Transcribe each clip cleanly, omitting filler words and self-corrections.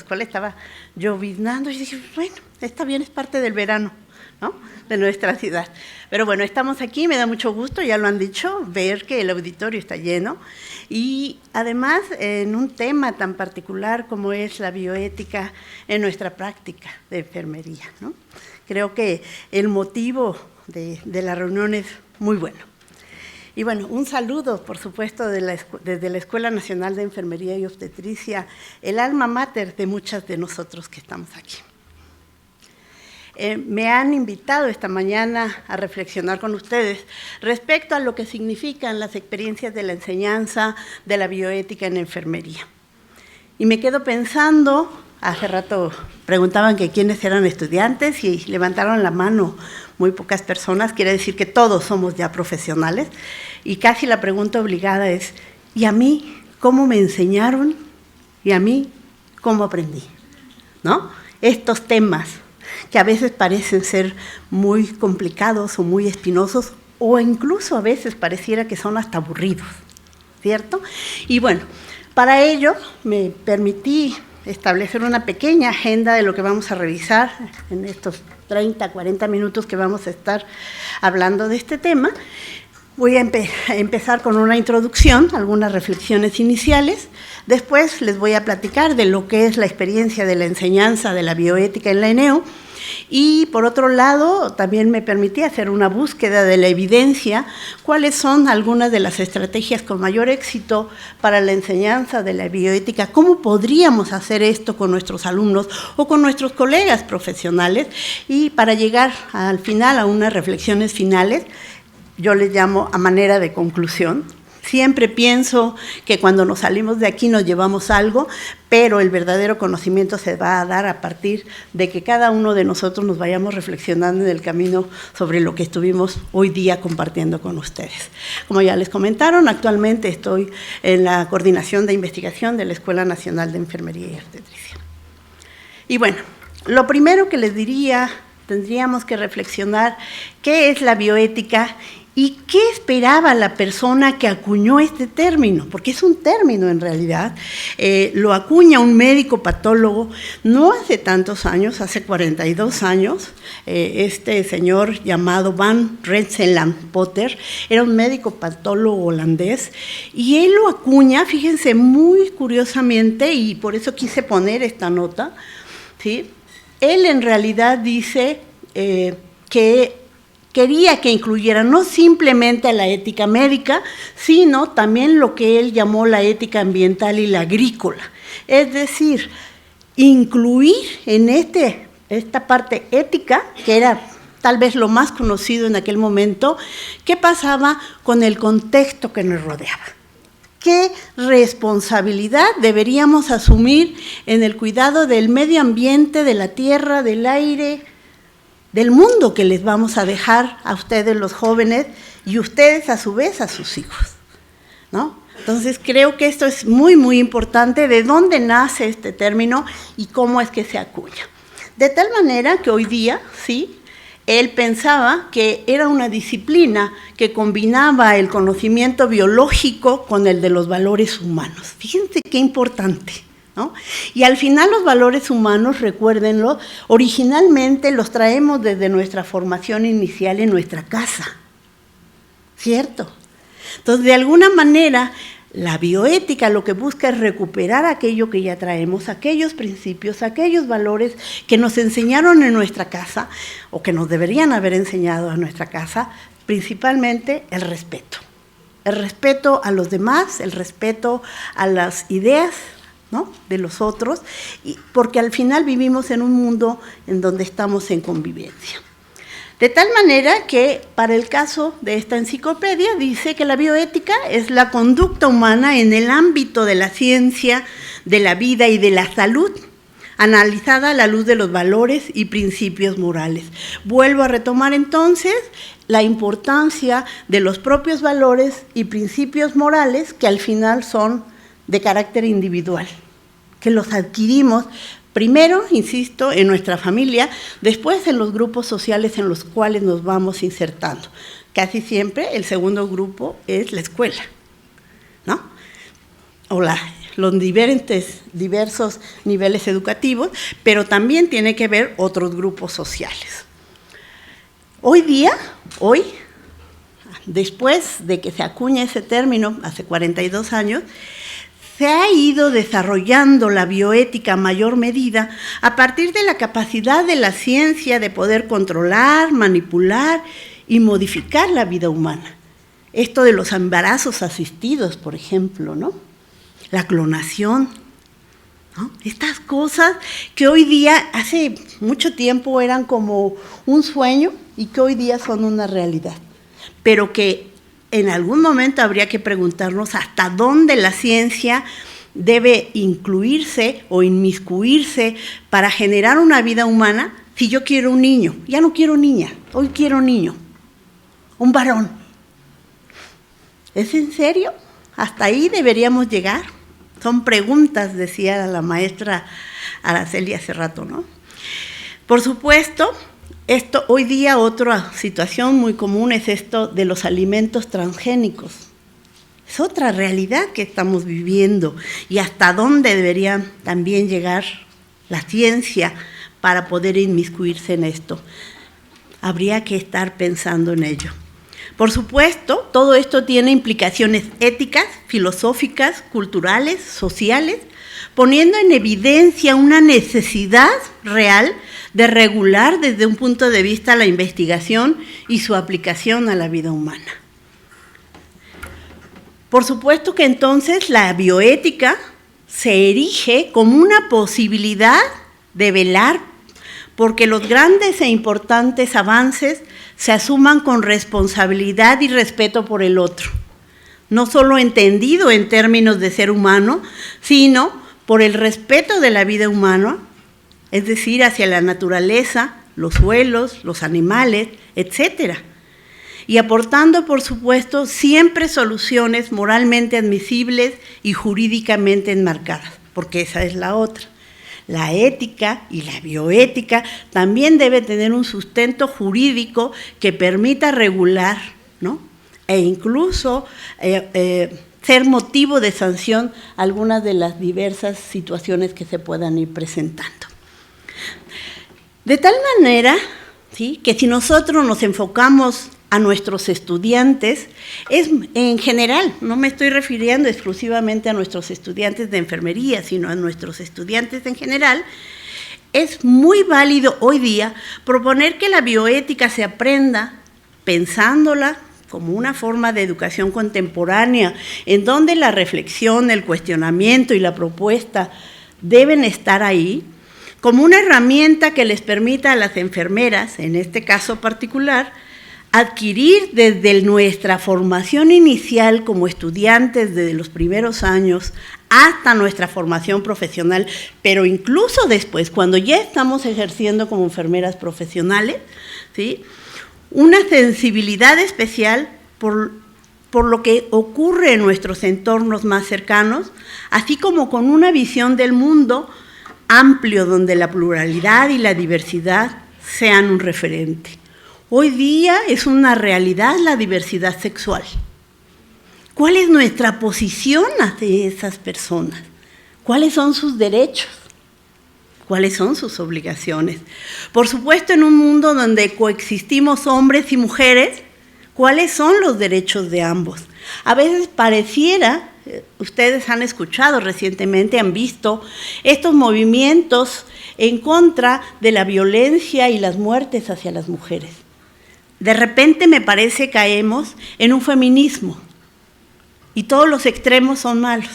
escuela estaba lloviznando y dije, bueno, está bien, es parte del verano, ¿no?, de nuestra ciudad. Pero bueno, estamos aquí, me da mucho gusto, ya lo han dicho, ver que el auditorio está lleno y además en un tema tan particular como es la bioética en nuestra práctica de enfermería, ¿no? Creo que el motivo de la reunión es muy bueno. Y bueno, un saludo, por supuesto, desde la Escuela Nacional de Enfermería y Obstetricia, el alma mater de muchas de nosotros que estamos aquí. Me han invitado esta mañana a reflexionar con ustedes respecto a lo que significan las experiencias de la enseñanza de la bioética en enfermería. Y me quedo pensando, hace rato preguntaban que quiénes eran estudiantes y levantaron la mano muy pocas personas, quiere decir que todos somos ya profesionales, y casi la pregunta obligada es, ¿y a mí cómo me enseñaron? ¿Y a mí cómo aprendí? ¿No? Estos temas que a veces parecen ser muy complicados o muy espinosos, o incluso a veces pareciera que son hasta aburridos, ¿cierto? Y bueno, para ello me permití establecer una pequeña agenda de lo que vamos a revisar en estos 30, 40 minutos que vamos a estar hablando de este tema. Voy a empezar con una introducción, algunas reflexiones iniciales. Después les voy a platicar de lo que es la experiencia de la enseñanza de la bioética en la ENEO. Y por otro lado, también me permití hacer una búsqueda de la evidencia, cuáles son algunas de las estrategias con mayor éxito para la enseñanza de la bioética, cómo podríamos hacer esto con nuestros alumnos o con nuestros colegas profesionales, y para llegar al final a unas reflexiones finales, yo les llamo a manera de conclusión. Siempre pienso que cuando nos salimos de aquí nos llevamos algo, pero el verdadero conocimiento se va a dar a partir de que cada uno de nosotros nos vayamos reflexionando en el camino sobre lo que estuvimos hoy día compartiendo con ustedes. Como ya les comentaron, actualmente estoy en la coordinación de investigación de la Escuela Nacional de Enfermería y Obstetricia. Y bueno, lo primero que les diría, tendríamos que reflexionar qué es la bioética y qué esperaba la persona que acuñó este término, porque es un término en realidad, lo acuña un médico patólogo, no hace tantos años, hace 42 años, este señor llamado Van Rensselaer Potter, era un médico patólogo holandés, y él lo acuña, fíjense, muy curiosamente, y por eso quise poner esta nota, ¿sí? Él en realidad dice que quería que incluyera no simplemente a la ética médica, sino también lo que él llamó la ética ambiental y la agrícola. Es decir, incluir en esta parte ética, que era tal vez lo más conocido en aquel momento, qué pasaba con el contexto que nos rodeaba. ¿Qué responsabilidad deberíamos asumir en el cuidado del medio ambiente, de la tierra, del aire, del mundo que les vamos a dejar a ustedes los jóvenes y ustedes a su vez a sus hijos, ¿no? Entonces creo que esto es muy, muy importante, de dónde nace este término y cómo es que se acuña. De tal manera que hoy día, sí, él pensaba que era una disciplina que combinaba el conocimiento biológico con el de los valores humanos. Fíjense qué importante, ¿no? Y al final los valores humanos, recuérdenlo, originalmente los traemos desde nuestra formación inicial en nuestra casa, ¿cierto? Entonces, de alguna manera, la bioética lo que busca es recuperar aquello que ya traemos, aquellos principios, aquellos valores que nos enseñaron en nuestra casa o que nos deberían haber enseñado en nuestra casa, principalmente el respeto a los demás, el respeto a las ideas, ¿no?, de los otros, porque al final vivimos en un mundo en donde estamos en convivencia. De tal manera que, para el caso de esta enciclopedia, dice que la bioética es la conducta humana en el ámbito de la ciencia, de la vida y de la salud, analizada a la luz de los valores y principios morales. Vuelvo a retomar entonces la importancia de los propios valores y principios morales, que al final son de carácter individual, que los adquirimos primero, insisto, en nuestra familia, después en los grupos sociales en los cuales nos vamos insertando. Casi siempre el segundo grupo es la escuela, ¿no? O los diversos niveles educativos, pero también tiene que ver otros grupos sociales. Hoy, después de que se acuña ese término, hace 42 años, se ha ido desarrollando la bioética a mayor medida a partir de la capacidad de la ciencia de poder controlar, manipular y modificar la vida humana. Esto de los embarazos asistidos, por ejemplo, ¿no? La clonación, ¿no? Estas cosas que hoy día, hace mucho tiempo, eran como un sueño y que hoy día son una realidad, pero que en algún momento habría que preguntarnos hasta dónde la ciencia debe incluirse o inmiscuirse para generar una vida humana. Si yo quiero un niño, ya no quiero niña, hoy quiero niño, un varón. ¿Es en serio? ¿Hasta ahí deberíamos llegar? Son preguntas, decía la maestra Araceli hace rato, ¿no? Por supuesto, hoy día otra situación muy común es esto de los alimentos transgénicos. Es otra realidad que estamos viviendo y hasta dónde debería también llegar la ciencia para poder inmiscuirse en esto. Habría que estar pensando en ello. Por supuesto, todo esto tiene implicaciones éticas, filosóficas, culturales, sociales, poniendo en evidencia una necesidad real de regular desde un punto de vista la investigación y su aplicación a la vida humana. Por supuesto que entonces la bioética se erige como una posibilidad de velar porque los grandes e importantes avances se asuman con responsabilidad y respeto por el otro, no solo entendido en términos de ser humano, sino por el respeto de la vida humana, es decir, hacia la naturaleza, los suelos, los animales, etcétera. Y aportando, por supuesto, siempre soluciones moralmente admisibles y jurídicamente enmarcadas, porque esa es la otra. La ética y la bioética también debe tener un sustento jurídico que permita regular, ¿no? E incluso ser motivo de sanción algunas de las diversas situaciones que se puedan ir presentando. De tal manera, ¿sí?, que si nosotros nos enfocamos a nuestros estudiantes, es en general, no me estoy refiriendo exclusivamente a nuestros estudiantes de enfermería, sino a nuestros estudiantes en general, es muy válido hoy día proponer que la bioética se aprenda pensándola como una forma de educación contemporánea, en donde la reflexión, el cuestionamiento y la propuesta deben estar ahí, como una herramienta que les permita a las enfermeras, en este caso particular, adquirir desde nuestra formación inicial como estudiantes desde los primeros años hasta nuestra formación profesional, pero incluso después, cuando ya estamos ejerciendo como enfermeras profesionales, ¿sí?, una sensibilidad especial por lo que ocurre en nuestros entornos más cercanos, así como con una visión del mundo amplio donde la pluralidad y la diversidad sean un referente. Hoy día es una realidad la diversidad sexual. ¿Cuál es nuestra posición ante esas personas? ¿Cuáles son sus derechos? ¿Cuáles son sus obligaciones? Por supuesto, en un mundo donde coexistimos hombres y mujeres, ¿cuáles son los derechos de ambos? A veces pareciera, ustedes han escuchado recientemente, han visto estos movimientos en contra de la violencia y las muertes hacia las mujeres. De repente me parece caemos en un feminismo y todos los extremos son malos.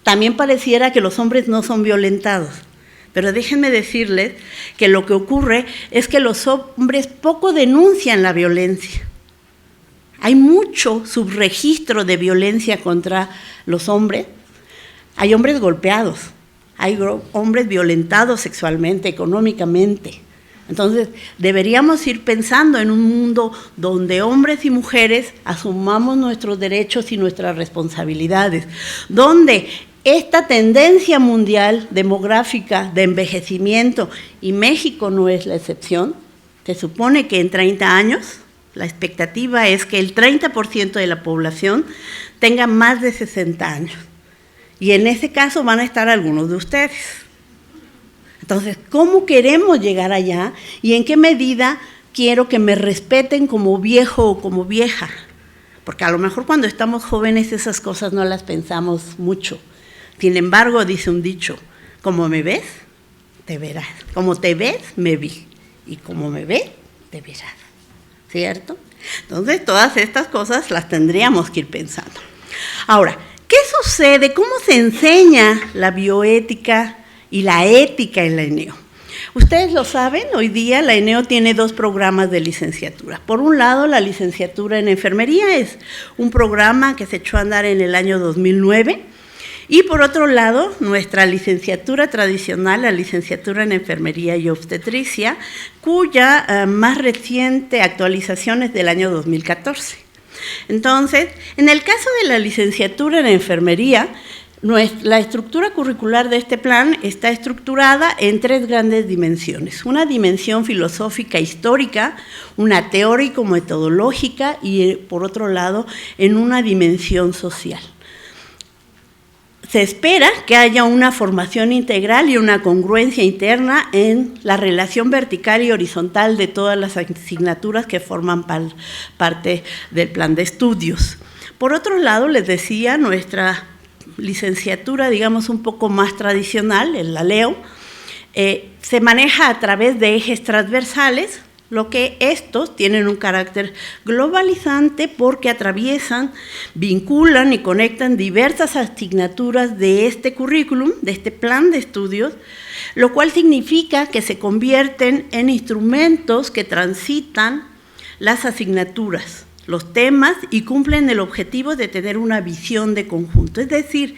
También pareciera que los hombres no son violentados, pero déjenme decirles que lo que ocurre es que los hombres poco denuncian la violencia. Hay mucho subregistro de violencia contra los hombres. Hay hombres golpeados, hay hombres violentados sexualmente, económicamente. Entonces, deberíamos ir pensando en un mundo donde hombres y mujeres asumamos nuestros derechos y nuestras responsabilidades, donde esta tendencia mundial demográfica de envejecimiento, y México no es la excepción, se supone que en 30 años, la expectativa es que el 30% de la población tenga más de 60 años. Y en ese caso van a estar algunos de ustedes. Entonces, ¿cómo queremos llegar allá? ¿Y en qué medida quiero que me respeten como viejo o como vieja? Porque a lo mejor cuando estamos jóvenes esas cosas no las pensamos mucho. Sin embargo, dice un dicho, como me ves, te verás. Como te ves, me vi. Y como me ve, te verás. ¿Cierto? Entonces, todas estas cosas las tendríamos que ir pensando. Ahora, ¿qué sucede? ¿Cómo se enseña la bioética y la ética en la ENEO? Ustedes lo saben, hoy día la ENEO tiene 2 programas de licenciatura. Por un lado, la licenciatura en enfermería es un programa que se echó a andar en el año 2009. Y por otro lado, nuestra licenciatura tradicional, la licenciatura en enfermería y obstetricia, cuya más reciente actualización es del año 2014. Entonces, en el caso de la licenciatura en enfermería, la estructura curricular de este plan está estructurada en 3 grandes dimensiones. Una dimensión filosófica histórica, una teórico-metodológica y, por otro lado, en una dimensión social. Se espera que haya una formación integral y una congruencia interna en la relación vertical y horizontal de todas las asignaturas que forman parte del plan de estudios. Por otro lado, les decía, nuestra licenciatura, digamos, un poco más tradicional, el LALEO, se maneja a través de ejes transversales, lo que estos tienen un carácter globalizante porque atraviesan, vinculan y conectan diversas asignaturas de este currículum, de este plan de estudios, lo cual significa que se convierten en instrumentos que transitan las asignaturas, los temas y cumplen el objetivo de tener una visión de conjunto. Es decir,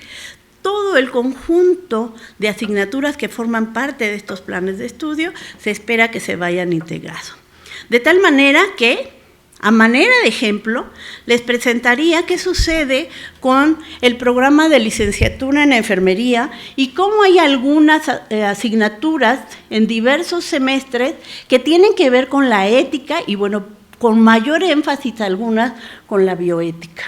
todo el conjunto de asignaturas que forman parte de estos planes de estudio se espera que se vayan integrando. De tal manera que, a manera de ejemplo, les presentaría qué sucede con el programa de licenciatura en enfermería y cómo hay algunas asignaturas en diversos semestres que tienen que ver con la ética y, bueno, con mayor énfasis algunas con la bioética.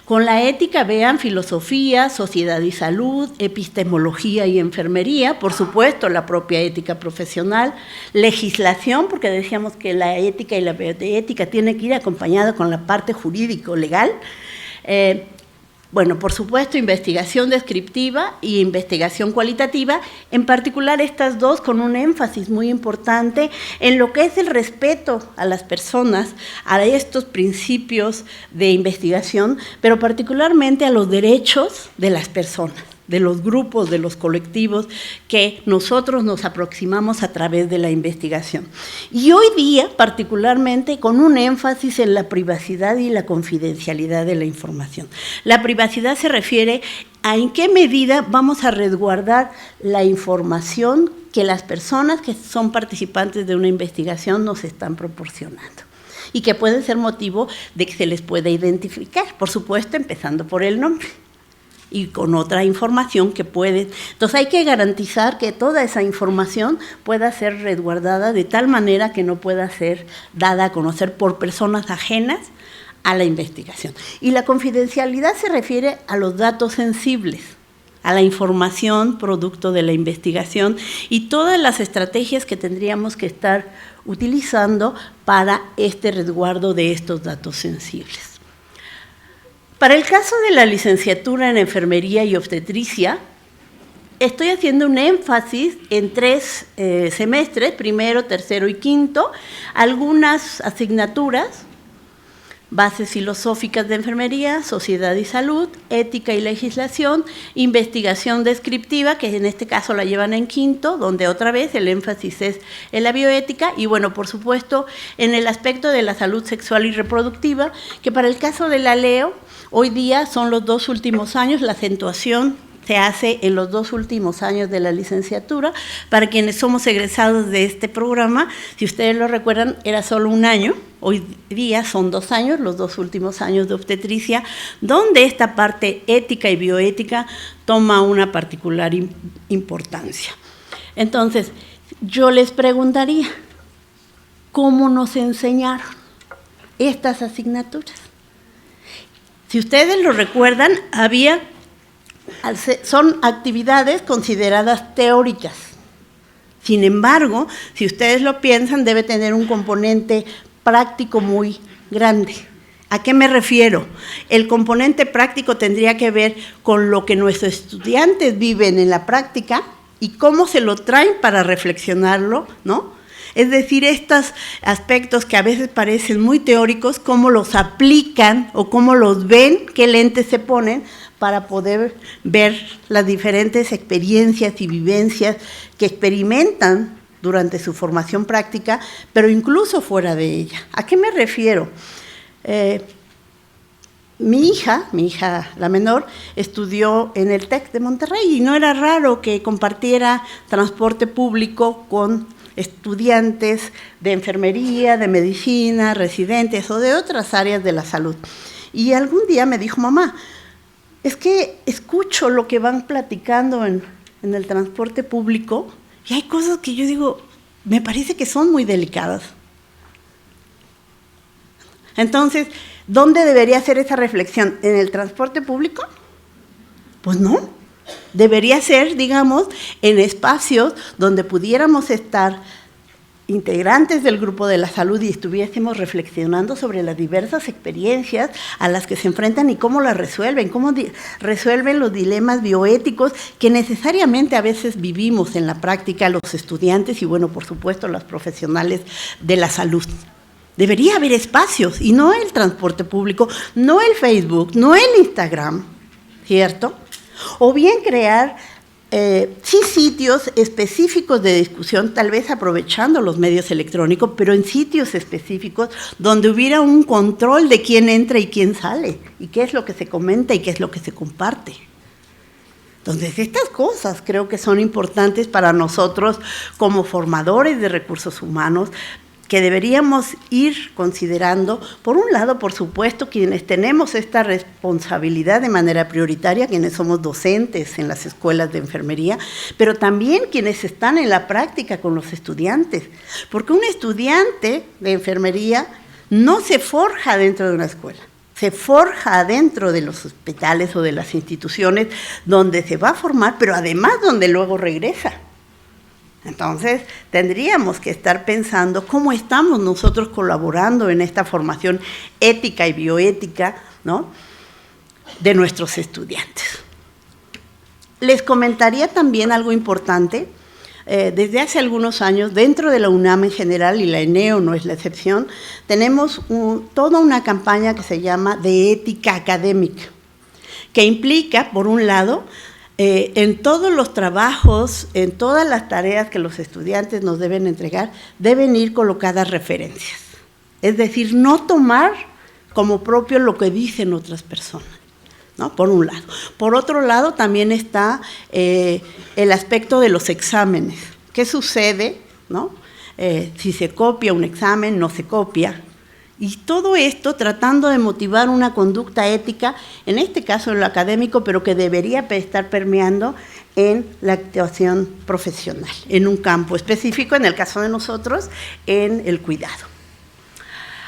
Con la ética vean filosofía, sociedad y salud, epistemología y enfermería, por supuesto la propia ética profesional, legislación, porque decíamos que la ética y la bioética tienen que ir acompañadas con la parte jurídico-legal. Bueno, por supuesto, investigación descriptiva y investigación cualitativa, en particular estas dos con un énfasis muy importante en lo que es el respeto a las personas, a estos principios de investigación, pero particularmente a los derechos de las personas, de los grupos, de los colectivos que nosotros nos aproximamos a través de la investigación. Y hoy día, particularmente, con un énfasis en la privacidad y la confidencialidad de la información. La privacidad se refiere a en qué medida vamos a resguardar la información que las personas que son participantes de una investigación nos están proporcionando y que pueden ser motivo de que se les pueda identificar, por supuesto, empezando por el nombre y con otra información que puede. Entonces hay que garantizar que toda esa información pueda ser resguardada de tal manera que no pueda ser dada a conocer por personas ajenas a la investigación. Y la confidencialidad se refiere a los datos sensibles, a la información producto de la investigación y todas las estrategias que tendríamos que estar utilizando para este resguardo de estos datos sensibles. Para el caso de la licenciatura en enfermería y obstetricia, estoy haciendo un énfasis en 3 semestres, primero, tercero y quinto, algunas asignaturas, bases filosóficas de enfermería, sociedad y salud, ética y legislación, investigación descriptiva, que en este caso la llevan en quinto, donde otra vez el énfasis es en la bioética, y bueno, por supuesto, en el aspecto de la salud sexual y reproductiva, que para el caso de la LEO, hoy día son los 2 últimos años, la acentuación se hace en los 2 últimos años de la licenciatura. Para quienes somos egresados de este programa, si ustedes lo recuerdan, era solo 1 año, hoy día son 2 años, los 2 últimos años de obstetricia, donde esta parte ética y bioética toma una particular importancia. Entonces, yo les preguntaría, ¿cómo nos enseñaron estas asignaturas? Si ustedes lo recuerdan, había son actividades consideradas teóricas. Sin embargo, si ustedes lo piensan, debe tener un componente práctico muy grande. ¿A qué me refiero? El componente práctico tendría que ver con lo que nuestros estudiantes viven en la práctica y cómo se lo traen para reflexionarlo, ¿no? Es decir, estos aspectos que a veces parecen muy teóricos, cómo los aplican o cómo los ven, qué lentes se ponen para poder ver las diferentes experiencias y vivencias que experimentan durante su formación práctica, pero incluso fuera de ella. ¿A qué me refiero? Mi hija la menor, estudió en el TEC de Monterrey y no era raro que compartiera transporte público con estudiantes de enfermería, de medicina, residentes o de otras áreas de la salud. Y algún día me dijo, mamá, es que escucho lo que van platicando en el transporte público y hay cosas que yo digo, me parece que son muy delicadas. Entonces, ¿dónde debería hacer esa reflexión? ¿En el transporte público? Pues no. Debería ser, digamos, en espacios donde pudiéramos estar integrantes del grupo de la salud y estuviésemos reflexionando sobre las diversas experiencias a las que se enfrentan y cómo las resuelven, cómo resuelven los dilemas bioéticos que necesariamente a veces vivimos en la práctica los estudiantes y, bueno, por supuesto, los profesionales de la salud. Debería haber espacios y no el transporte público, no el Facebook, no el Instagram, ¿cierto? O bien crear sí sitios específicos de discusión, tal vez aprovechando los medios electrónicos, pero en sitios específicos donde hubiera un control de quién entra y quién sale, y qué es lo que se comenta y qué es lo que se comparte. Entonces, estas cosas creo que son importantes para nosotros como formadores de recursos humanos, que deberíamos ir considerando, por un lado, por supuesto, quienes tenemos esta responsabilidad de manera prioritaria, quienes somos docentes en las escuelas de enfermería, pero también quienes están en la práctica con los estudiantes, porque un estudiante de enfermería no se forja dentro de una escuela, se forja dentro de los hospitales o de las instituciones donde se va a formar, pero además donde luego regresa. Entonces, tendríamos que estar pensando cómo estamos nosotros colaborando en esta formación ética y bioética, ¿no?, de nuestros estudiantes. Les comentaría también algo importante. Desde hace algunos años, dentro de la UNAM en general, y la ENEO no es la excepción, tenemos toda una campaña que se llama de ética académica, que implica, por un lado, en todos los trabajos, en todas las tareas que los estudiantes nos deben entregar, deben ir colocadas referencias. Es decir, no tomar como propio lo que dicen otras personas, ¿no? Por un lado. Por otro lado, también está el aspecto de los exámenes. ¿Qué sucede, no? Si se copia un examen, no se copia. Y todo esto tratando de motivar una conducta ética, en este caso en lo académico, pero que debería estar permeando en la actuación profesional, en un campo específico, en el caso de nosotros, en el cuidado.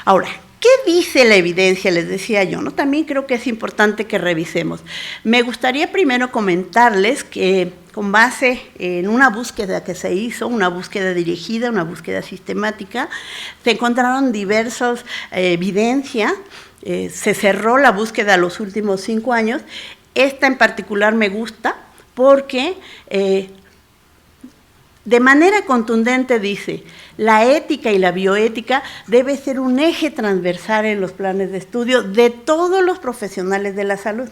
Ahora, ¿qué dice la evidencia? Les decía yo, ¿no? También creo que es importante que revisemos. Me gustaría primero comentarles que con base en una búsqueda que se hizo, una búsqueda dirigida, una búsqueda sistemática, se encontraron diversas evidencias, se cerró la búsqueda los últimos 5 años. Esta en particular me gusta porque de manera contundente dice, la ética y la bioética debe ser un eje transversal en los planes de estudio de todos los profesionales de la salud,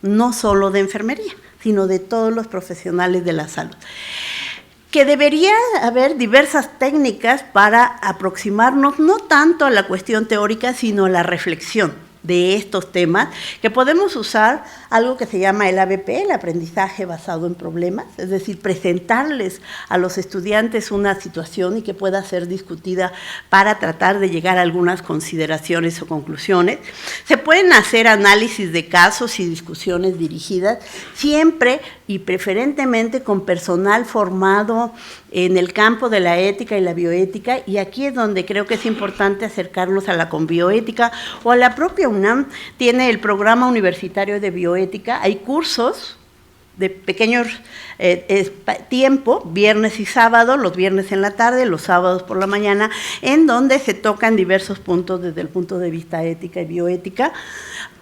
no solo de enfermería, sino de todos los profesionales de la salud. Que debería haber diversas técnicas para aproximarnos no tanto a la cuestión teórica, sino a la reflexión de estos temas, que podemos usar algo que se llama el ABP, el aprendizaje basado en problemas, es decir, presentarles a los estudiantes una situación y que pueda ser discutida para tratar de llegar a algunas consideraciones o conclusiones. Se pueden hacer análisis de casos y discusiones dirigidas, siempre y preferentemente con personal formado en el campo de la ética y la bioética, y aquí es donde creo que es importante acercarnos a la conbioética o a la propia UNAM. Tiene el programa universitario de bioética, hay cursos pequeños tiempo, viernes y sábado, los viernes en la tarde, los sábados por la mañana, en donde se tocan diversos puntos desde el punto de vista ética y bioética.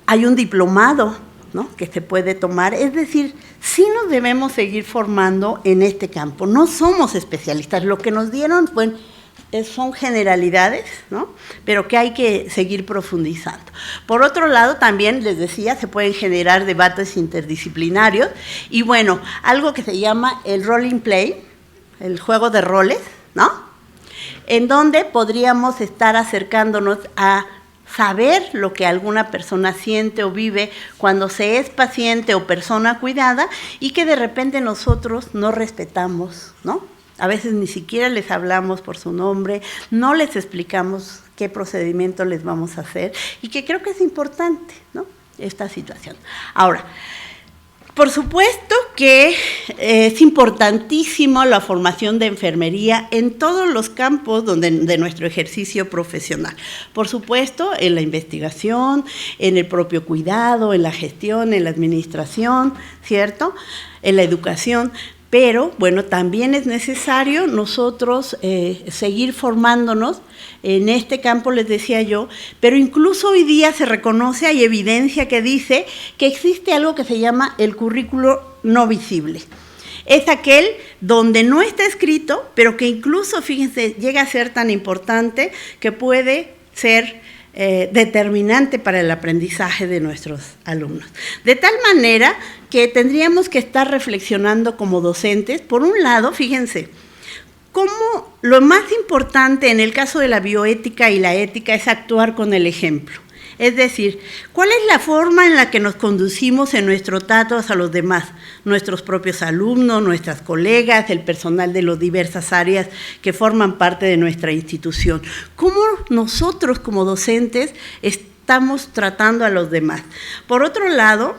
Hay un diplomado, ¿no?, que se puede tomar, es decir, sí nos debemos seguir formando en este campo. No somos especialistas, lo que nos dieron son generalidades, ¿no?, pero que hay que seguir profundizando. Por otro lado, también les decía, se pueden generar debates interdisciplinarios y bueno, algo que se llama el role play, el juego de roles, ¿no?, en donde podríamos estar acercándonos a saber lo que alguna persona siente o vive cuando se es paciente o persona cuidada y que de repente nosotros no respetamos, ¿no? A veces ni siquiera les hablamos por su nombre, no les explicamos qué procedimiento les vamos a hacer y que creo que es importante, ¿no?, esta situación. Ahora, por supuesto que es importantísimo la formación de enfermería en todos los campos de nuestro ejercicio profesional. Por supuesto, en la investigación, en el propio cuidado, en la gestión, en la administración, ¿cierto?, en la educación. Pero, bueno, también es necesario nosotros seguir formándonos en este campo, les decía yo, pero incluso hoy día se reconoce, hay evidencia que dice que existe algo que se llama el currículo no visible. Es aquel donde no está escrito, pero que incluso, fíjense, llega a ser tan importante que puede ser determinante para el aprendizaje de nuestros alumnos. De tal manera que tendríamos que estar reflexionando como docentes, por un lado, fíjense, cómo lo más importante en el caso de la bioética y la ética es actuar con el ejemplo. Es decir, ¿cuál es la forma en la que nos conducimos en nuestro trato hacia los demás? Nuestros propios alumnos, nuestras colegas, el personal de las diversas áreas que forman parte de nuestra institución. ¿Cómo nosotros como docentes estamos tratando a los demás? Por otro lado,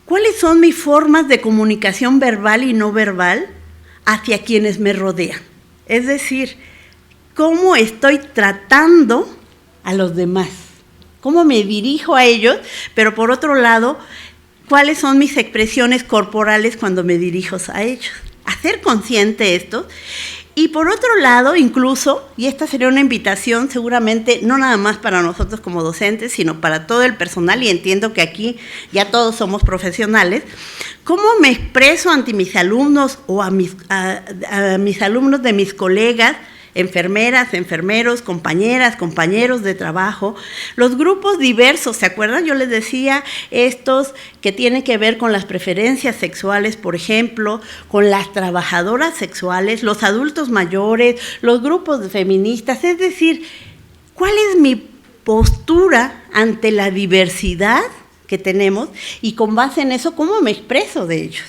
¿cuáles son mis formas de comunicación verbal y no verbal hacia quienes me rodean? Es decir, ¿cómo estoy tratando a los demás? ¿Cómo me dirijo a ellos? Pero por otro lado, ¿cuáles son mis expresiones corporales cuando me dirijo a ellos? Hacer consciente esto. Y por otro lado, incluso, y esta sería una invitación seguramente, no nada más para nosotros como docentes, sino para todo el personal, y entiendo que aquí ya todos somos profesionales, ¿cómo me expreso ante mis alumnos o a mis alumnos de mis colegas, enfermeras, enfermeros, compañeras, compañeros de trabajo, los grupos diversos, ¿se acuerdan? Yo les decía estos que tienen que ver con las preferencias sexuales, por ejemplo, con las trabajadoras sexuales, los adultos mayores, los grupos feministas, es decir, ¿cuál es mi postura ante la diversidad que tenemos y con base en eso, cómo me expreso de ellos?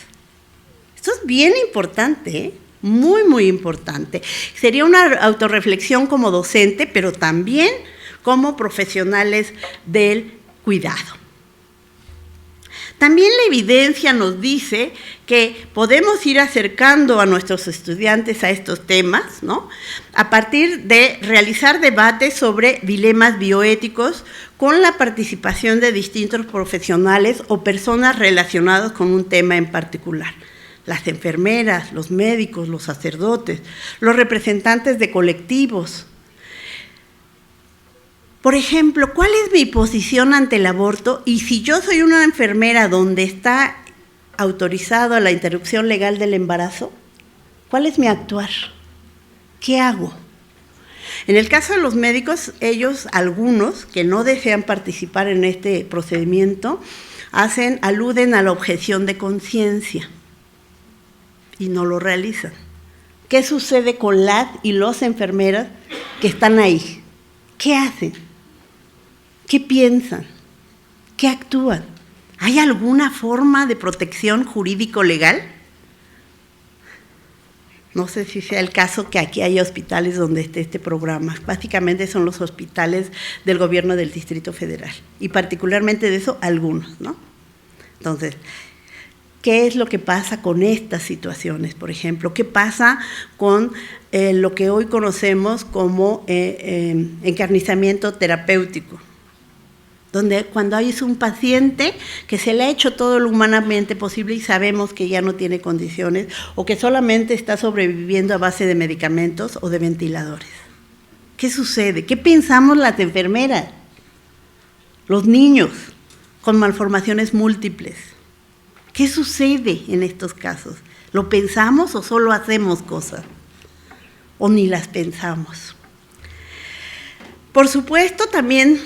Esto es bien importante, ¿eh? Muy, muy importante. Sería una autorreflexión como docente, pero también como profesionales del cuidado. También la evidencia nos dice que podemos ir acercando a nuestros estudiantes a estos temas, ¿no?, a partir de realizar debates sobre dilemas bioéticos con la participación de distintos profesionales o personas relacionadas con un tema en particular. Las enfermeras, los médicos, los sacerdotes, los representantes de colectivos. Por ejemplo, ¿cuál es mi posición ante el aborto? Y si yo soy una enfermera donde está autorizado la interrupción legal del embarazo, ¿cuál es mi actuar? ¿Qué hago? En el caso de los médicos, ellos, algunos que no desean participar en este procedimiento, aluden a la objeción de conciencia y no lo realizan. ¿Qué sucede con las y los enfermeras que están ahí? ¿Qué hacen? ¿Qué piensan? ¿Qué actúan? ¿Hay alguna forma de protección jurídico-legal? No sé si sea el caso que aquí hay hospitales donde esté este programa. Básicamente son los hospitales del gobierno del Distrito Federal. Y particularmente de eso, algunos, ¿no? Entonces, ¿qué es lo que pasa con estas situaciones, por ejemplo? ¿Qué pasa con lo que hoy conocemos como encarnizamiento terapéutico? donde cuando hay un paciente que se le ha hecho todo lo humanamente posible y sabemos que ya no tiene condiciones o que solamente está sobreviviendo a base de medicamentos o de ventiladores. ¿Qué sucede? ¿Qué pensamos las enfermeras? Los niños con malformaciones múltiples. ¿Qué sucede en estos casos? ¿Lo pensamos o solo hacemos cosas? ¿O ni las pensamos? Por supuesto, también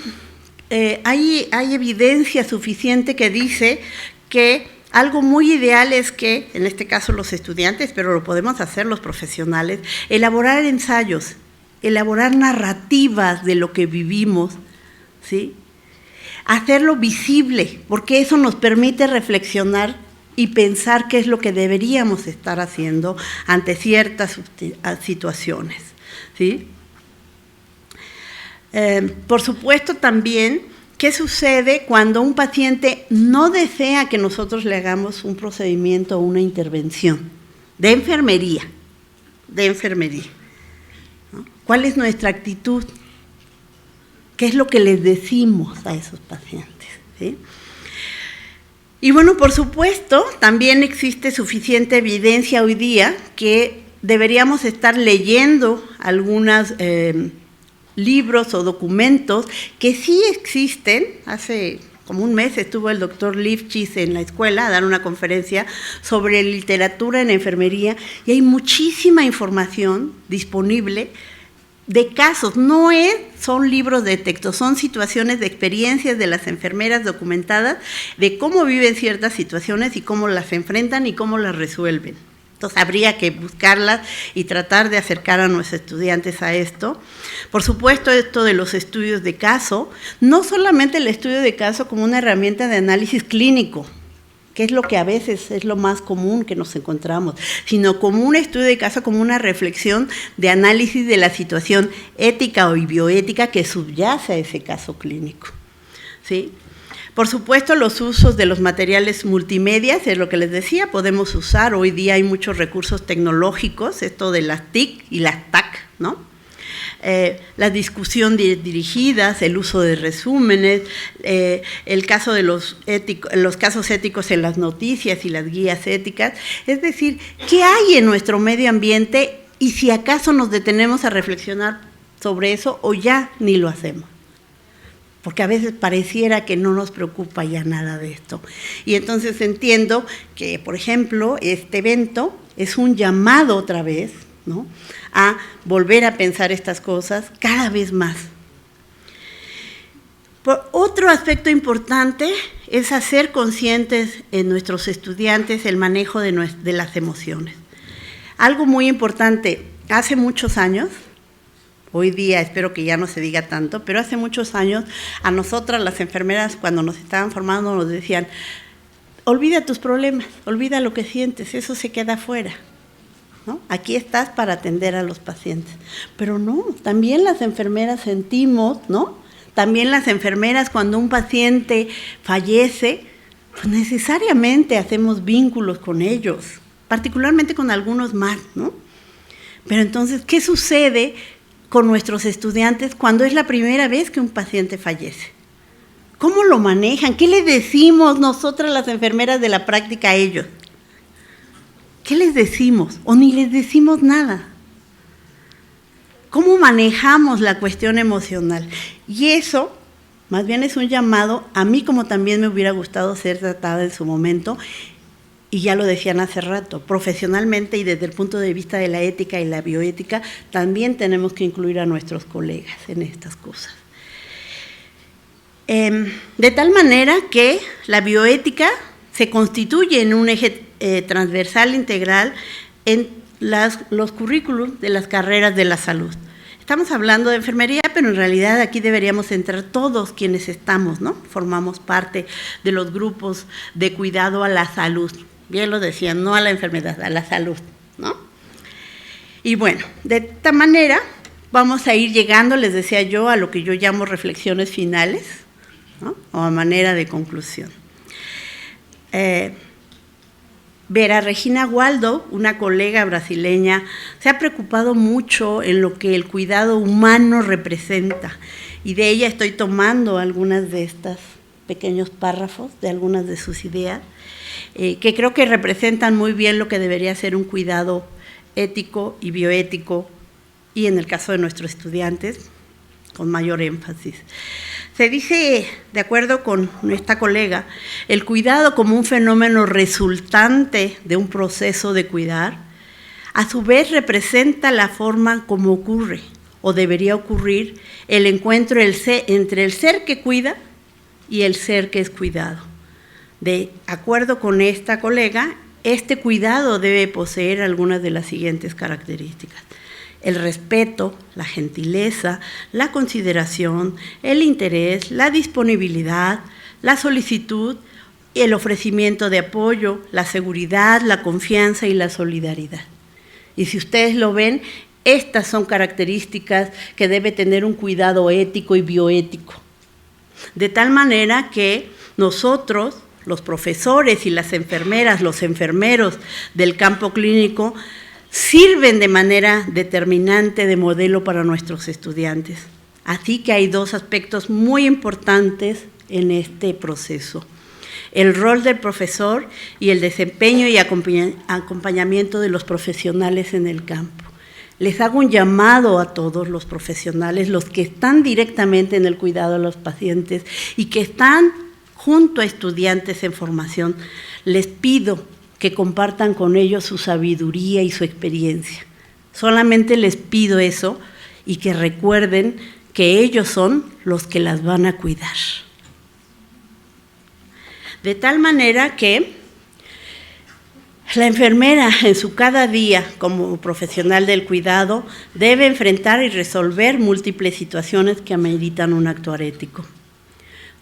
hay evidencia suficiente que dice que algo muy ideal es que, en este caso los estudiantes, pero lo podemos hacer los profesionales, elaborar ensayos, elaborar narrativas de lo que vivimos, ¿sí? Hacerlo visible, porque eso nos permite reflexionar y pensar qué es lo que deberíamos estar haciendo ante ciertas situaciones, ¿sí? Por supuesto también, ¿qué sucede cuando un paciente no desea que nosotros le hagamos un procedimiento o una intervención de enfermería? ¿No? ¿Cuál es nuestra actitud? ¿Qué es lo que les decimos a esos pacientes? ¿Sí? Y bueno, por supuesto, también existe suficiente evidencia hoy día que deberíamos estar leyendo algunos libros o documentos que sí existen. Hace como un mes estuvo el doctor Lifchitz en la escuela a dar una conferencia sobre literatura en enfermería y hay muchísima información disponible de casos. No son libros de texto, son situaciones de experiencias de las enfermeras documentadas de cómo viven ciertas situaciones y cómo las enfrentan y cómo las resuelven. Entonces habría que buscarlas y tratar de acercar a nuestros estudiantes a esto. Por supuesto, esto de los estudios de caso, no solamente el estudio de caso como una herramienta de análisis clínico, que es lo que a veces es lo más común que nos encontramos, sino como un estudio de caso, como una reflexión de análisis de la situación ética o bioética que subyace a ese caso clínico, ¿sí? Por supuesto, los usos de los materiales multimedia, es lo que les decía, podemos usar, hoy día hay muchos recursos tecnológicos, esto de las TIC y las TAC, ¿no? La discusión dirigidas, el uso de resúmenes, el caso de los casos éticos en las noticias y las guías éticas, es decir, ¿qué hay en nuestro medio ambiente y si acaso nos detenemos a reflexionar sobre eso o ya ni lo hacemos? Porque a veces pareciera que no nos preocupa ya nada de esto. Y entonces entiendo que, por ejemplo, este evento es un llamado otra vez, ¿no?, a volver a pensar estas cosas cada vez más. Otro aspecto importante es hacer conscientes en nuestros estudiantes el manejo de las emociones. Algo muy importante, hace muchos años, hoy día espero que ya no se diga tanto, pero hace muchos años a nosotras las enfermeras cuando nos estaban formando nos decían, olvida tus problemas, olvida lo que sientes, eso se queda afuera, ¿no? Aquí estás para atender a los pacientes. Pero no, también las enfermeras sentimos, ¿no? También las enfermeras cuando un paciente fallece, pues necesariamente hacemos vínculos con ellos, particularmente con algunos más, ¿no? Pero entonces, ¿qué sucede con nuestros estudiantes cuando es la primera vez que un paciente fallece? ¿Cómo lo manejan? ¿Qué les decimos nosotras las enfermeras de la práctica a ellos? ¿Qué les decimos? ¿O ni les decimos nada? ¿Cómo manejamos la cuestión emocional? Y eso, más bien es un llamado, a mí como también me hubiera gustado ser tratada en su momento, y ya lo decían hace rato, profesionalmente y desde el punto de vista de la ética y la bioética, también tenemos que incluir a nuestros colegas en estas cosas. De tal manera que la bioética se constituye en un eje transversal integral en los currículums de las carreras de la salud. Estamos hablando de enfermería, pero en realidad aquí deberíamos entrar todos quienes estamos, ¿no? Formamos parte de los grupos de cuidado a la salud. Bien lo decían, no a la enfermedad, a la salud, ¿no? Y bueno, de esta manera vamos a ir llegando, les decía yo, a lo que yo llamo reflexiones finales, ¿no?, o a manera de conclusión. Vera Regina Waldo, una colega brasileña, se ha preocupado mucho en lo que el cuidado humano representa. y de ella estoy tomando algunas de estos pequeños párrafos de algunas de sus ideas, que creo que representan muy bien lo que debería ser un cuidado ético y bioético, y en el caso de nuestros estudiantes, con mayor énfasis. Se dice, de acuerdo con esta colega, el cuidado como un fenómeno resultante de un proceso de cuidar, a su vez representa la forma como ocurre, o debería ocurrir, el encuentro entre el ser que cuida y el ser que es cuidado. De acuerdo con esta colega, este cuidado debe poseer algunas de las siguientes características: el respeto, la gentileza, la consideración, el interés, la disponibilidad, la solicitud, el ofrecimiento de apoyo, la seguridad, la confianza y la solidaridad. Y si ustedes lo ven, estas son características que debe tener un cuidado ético y bioético. De tal manera que nosotros, los profesores y las enfermeras, los enfermeros del campo clínico, sirven de manera determinante de modelo para nuestros estudiantes. Así que hay dos aspectos muy importantes en este proceso: el rol del profesor y el desempeño y acompañamiento de los profesionales en el campo. Les hago un llamado a todos los profesionales, los que están directamente en el cuidado de los pacientes y que están junto a estudiantes en formación. Les pido que compartan con ellos su sabiduría y su experiencia. Solamente les pido eso, y que recuerden que ellos son los que las van a cuidar. De tal manera que la enfermera en su cada día como profesional del cuidado debe enfrentar y resolver múltiples situaciones que ameritan un actuar ético.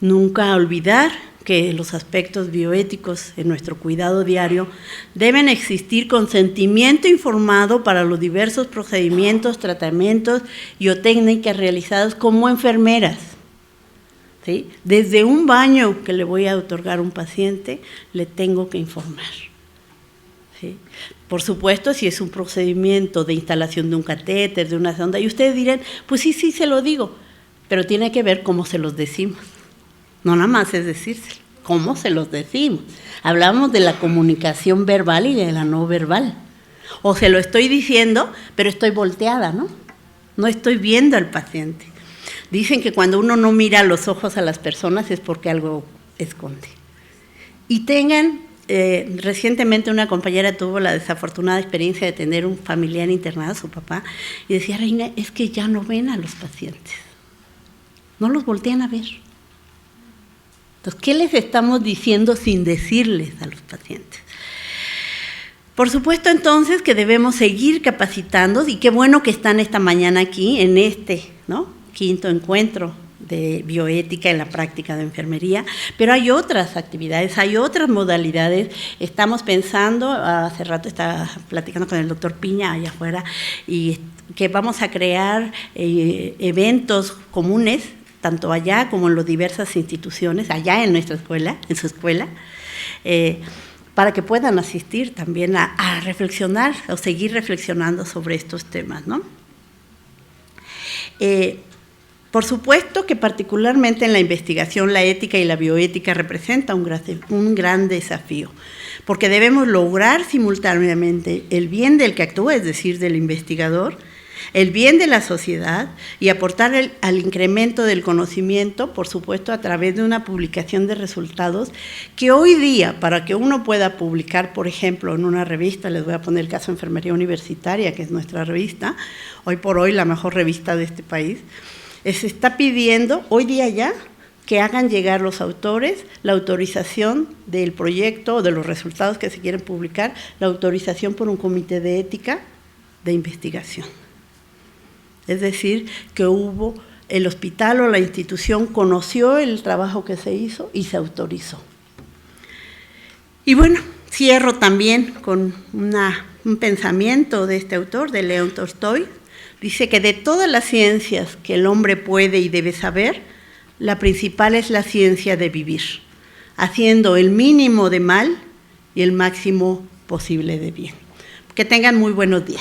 Nunca olvidar que los aspectos bioéticos en nuestro cuidado diario deben existir consentimiento informado para los diversos procedimientos, tratamientos y o técnicas realizadas como enfermeras. ¿Sí? Desde un baño que le voy a otorgar a un paciente, le tengo que informar. ¿Sí? Por supuesto, si es un procedimiento de instalación de un catéter, de una sonda, y ustedes dirán, pues sí, se lo digo, pero tiene que ver cómo se los decimos. No nada más es decírselo, cómo se los decimos. Hablamos de la comunicación verbal y de la no verbal. O se lo estoy diciendo, pero estoy volteada, ¿no? No estoy viendo al paciente. Dicen que cuando uno no mira a los ojos a las personas es porque algo esconde. Y recientemente una compañera tuvo la desafortunada experiencia de tener un familiar internado, su papá, y decía, Reina, es que ya no ven a los pacientes. No los voltean a ver. Entonces, ¿qué les estamos diciendo sin decirles a los pacientes? Por supuesto, entonces, que debemos seguir capacitando, y qué bueno que están esta mañana aquí en este, ¿no?, quinto encuentro de bioética en la práctica de enfermería, pero hay otras actividades, hay otras modalidades. Estamos pensando, hace rato estaba platicando con el doctor Piña allá afuera, y que vamos a crear eventos comunes, tanto allá como en las diversas instituciones, allá en nuestra escuela, en su escuela, para que puedan asistir también a reflexionar o seguir reflexionando sobre estos temas, ¿no? Por supuesto que particularmente en la investigación, la ética y la bioética representa un gran desafío, porque debemos lograr simultáneamente el bien del que actúa, es decir, del investigador, el bien de la sociedad, y aportar al incremento del conocimiento, por supuesto, a través de una publicación de resultados que hoy día, para que uno pueda publicar, por ejemplo, en una revista, les voy a poner el caso de Enfermería Universitaria, que es nuestra revista, hoy por hoy la mejor revista de este país, se está pidiendo hoy día ya que hagan llegar los autores la autorización del proyecto o de los resultados que se quieren publicar, la autorización por un comité de ética de investigación. Es decir, que el hospital o la institución conoció el trabajo que se hizo y se autorizó. Y bueno, cierro también con un pensamiento de este autor, de León Tolstoy. Dice que de todas las ciencias que el hombre puede y debe saber, la principal es la ciencia de vivir, haciendo el mínimo de mal y el máximo posible de bien. Que tengan muy buenos días.